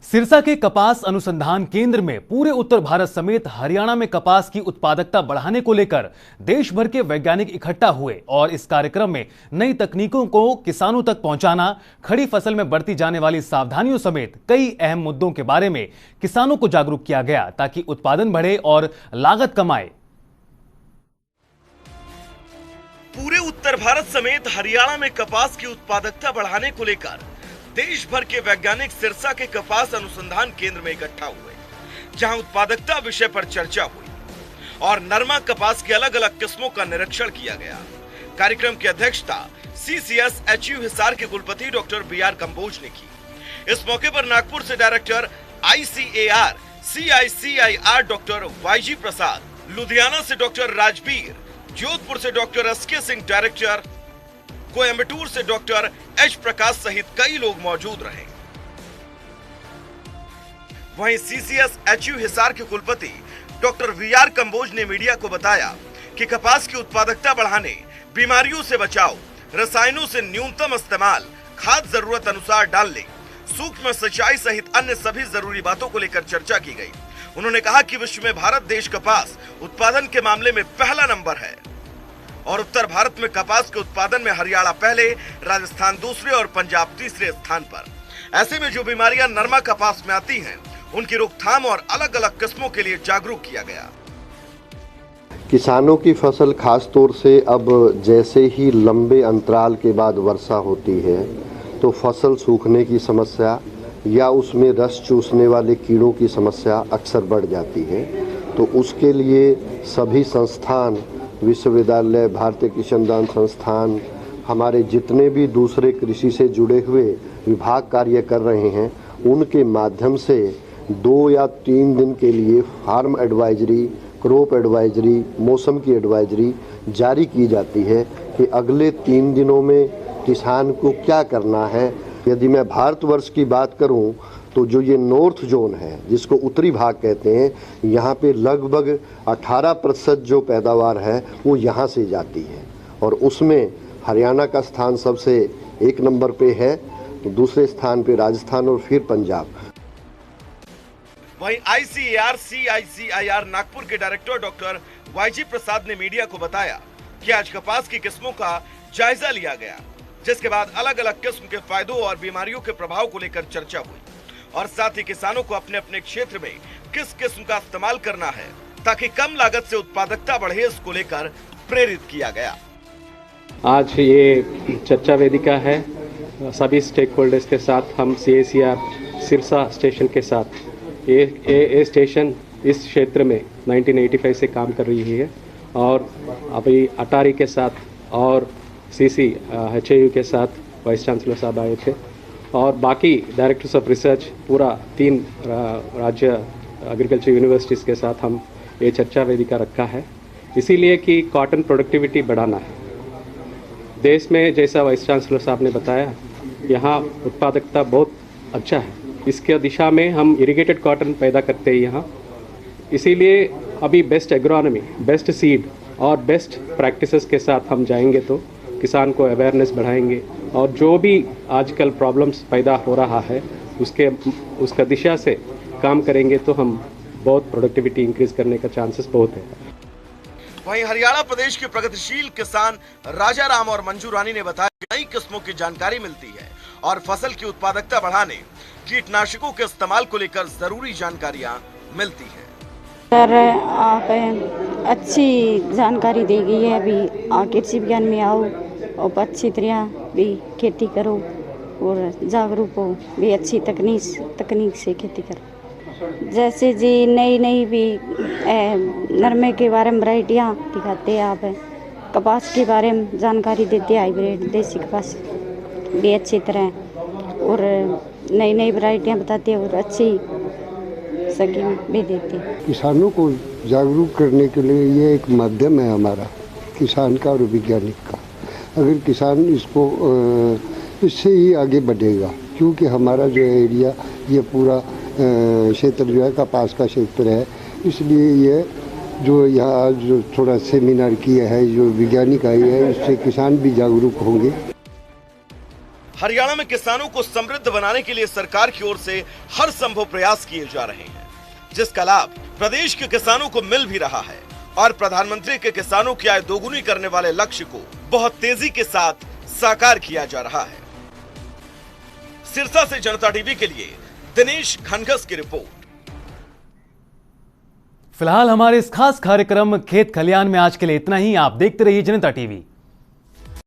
सिरसा के कपास अनुसंधान केंद्र में पूरे उत्तर भारत समेत हरियाणा में कपास की उत्पादकता बढ़ाने को लेकर देश भर के वैज्ञानिक इकट्ठा हुए और इस कार्यक्रम में नई तकनीकों को किसानों तक पहुंचाना, खड़ी फसल में बरती जाने वाली सावधानियों समेत कई अहम मुद्दों के बारे में किसानों को जागरूक किया गया ताकि उत्पादन बढ़े और लागत कम आए। पूरे उत्तर भारत समेत हरियाणा में कपास की उत्पादकता बढ़ाने को लेकर देश भर के वैज्ञानिक सिरसा के कपास अनुसंधान केंद्र में इकट्ठा हुए, जहां उत्पादकता विषय पर चर्चा हुई और नरमा कपास की अलग अलग किस्मों का निरीक्षण किया गया। कार्यक्रम की अध्यक्षता CCSHU हिसार के कुलपति डॉक्टर BR कंबोज ने की। इस मौके पर नागपुर से director ICAR CICIR doctor YG प्रसाद, लुधियाना से डॉक्टर राजबीर, जोधपुर से doctor SK Singh director, Coimbatore से डॉक्टर H प्रकाश सहित कई लोग मौजूद रहे। वहीं CCSHU हिसार के कुलपति डॉक्टर VR कंबोज ने मीडिया को बताया कि कपास की उत्पादकता बढ़ाने, बीमारियों से बचाव, रसायनों से न्यूनतम इस्तेमाल, खाद जरूरत अनुसार डालने, सूक्ष्म सिंचाई सहित अन्य सभी जरूरी बातों को लेकर चर्चा की गई। उन्होंने कहा कि विश्व में भारत देश कपास उत्पादन के मामले में पहला नंबर है और उत्तर भारत में कपास के उत्पादन में हरियाणा पहले, राजस्थान दूसरे और पंजाब तीसरे स्थान पर। ऐसे में जो बीमारियां नरमा कपास में आती हैं, उनकी रोकथाम और अलग अलग किस्मों के लिए जागरूक किया गया। किसानों की फसल खास तौर से अब जैसे ही लंबे अंतराल के बाद वर्षा होती है तो फसल सूखने की समस्या या उसमें रस चूसने वाले कीड़ों की समस्या अक्सर बढ़ जाती है। तो उसके लिए सभी संस्थान, विश्वविद्यालय, भारतीय कृषि अनुसंधान संस्थान, हमारे जितने भी दूसरे कृषि से जुड़े हुए विभाग कार्य कर रहे हैं, उनके माध्यम से 2 या 3 दिन के लिए फार्म एडवाइजरी, क्रॉप एडवाइजरी, मौसम की एडवाइजरी जारी की जाती है कि अगले 3 दिनों में किसान को क्या करना है। यदि मैं भारतवर्ष की बात करूं तो जो ये नॉर्थ जोन है, जिसको उत्तरी भाग कहते हैं, यहाँ पे लगभग 18% जो पैदावार है वो यहाँ से जाती है और उसमें हरियाणा का स्थान सबसे 1 नंबर पे है, तो दूसरे स्थान पे राजस्थान और फिर पंजाब। वहीं ICAR CICIR नागपुर के डायरेक्टर डॉक्टर YG प्रसाद ने मीडिया को बताया कि आज कपास की किस्मों का जायजा लिया गया, जिसके बाद अलग अलग किस्म के फायदों और बीमारियों के प्रभाव को लेकर चर्चा हुई और साथ ही किसानों को अपने अपने क्षेत्र में किस किस्म का इस्तेमाल करना है ताकि कम लागत से उत्पादकता बढ़े, इसको लेकर प्रेरित किया गया। आज ये चर्चा वेदिका है, सभी स्टेक होल्डर्स के साथ हम CACR सिरसा स्टेशन के साथ, ये स्टेशन इस क्षेत्र में 1985 से काम कर रही है और अभी अटारी के साथ और CCHU के साथ वाइस चांसलर साहब आए थे और बाकी डायरेक्टर्स ऑफ रिसर्च, पूरा 3 राज्य एग्रीकल्चर यूनिवर्सिटीज़ के साथ हम ये चर्चा वेदिका रखा है, इसीलिए कि कॉटन प्रोडक्टिविटी बढ़ाना है। देश में जैसा वाइस चांसलर साहब ने बताया, यहाँ उत्पादकता बहुत अच्छा है, इसके दिशा में हम इरिगेटेड कॉटन पैदा करते हैं यहाँ। इसीलिए अभी बेस्ट एग्रोनॉमी, बेस्ट सीड और बेस्ट प्रैक्टिसेस के साथ हम जाएंगे तो किसान को अवेयरनेस बढ़ाएंगे और जो भी आजकल प्रॉब्लम्स पैदा हो रहा है उसका दिशा से काम करेंगे तो हम बहुत प्रोडक्टिविटी इंक्रीज करने का चांसेस बहुत है। वहीं हरियाणा प्रदेश के प्रगतिशील किसान राजा राम और मंजू रानी ने बताया कि नई किस्मों की जानकारी मिलती है और फसल की उत्पादकता बढ़ाने, कीटनाशकों के इस्तेमाल को लेकर जरूरी जानकारियाँ मिलती है। सर, आप अच्छी जानकारी दी गई है, अभी कृषि विज्ञान में आओ और अच्छी तरह भी खेती करो और जागरूक हो भी, अच्छी तकनीक से खेती करो। जैसे जी नई भी नरमे के बारे में वैरायटियाँ दिखाते हैं, आप कपास के बारे में जानकारी देते हैं, हाइब्रिड देसी कपास भी अच्छी तरह और नई वैरायटियाँ बताते हैं और अच्छी सगी भी देते हैं। किसानों को जागरूक करने के लिए ये एक माध्यम है हमारा, किसान का और वैज्ञानिक का। अगर किसान इससे ही आगे बढ़ेगा, क्योंकि हमारा जो एरिया ये पूरा क्षेत्र जो है कपास का क्षेत्र है, इसलिए ये जो यहाँ जो थोड़ा सेमिनार किया है, जो वैज्ञानिक आए हैं, इससे किसान भी जागरूक होंगे। हरियाणा में किसानों को समृद्ध बनाने के लिए सरकार की ओर से हर संभव प्रयास किए जा रहे हैं, जिसका लाभ प्रदेश के किसानों को मिल भी रहा है और प्रधानमंत्री के किसानों की आय दोगुनी करने वाले लक्ष्य को बहुत तेजी के साथ साकार किया जा रहा है। सिरसा से जनता टीवी के लिए दिनेश घनघस की रिपोर्ट। फिलहाल हमारे इस खास कार्यक्रम खेत खलियान में आज के लिए इतना ही। आप देखते रहिए जनता टीवी।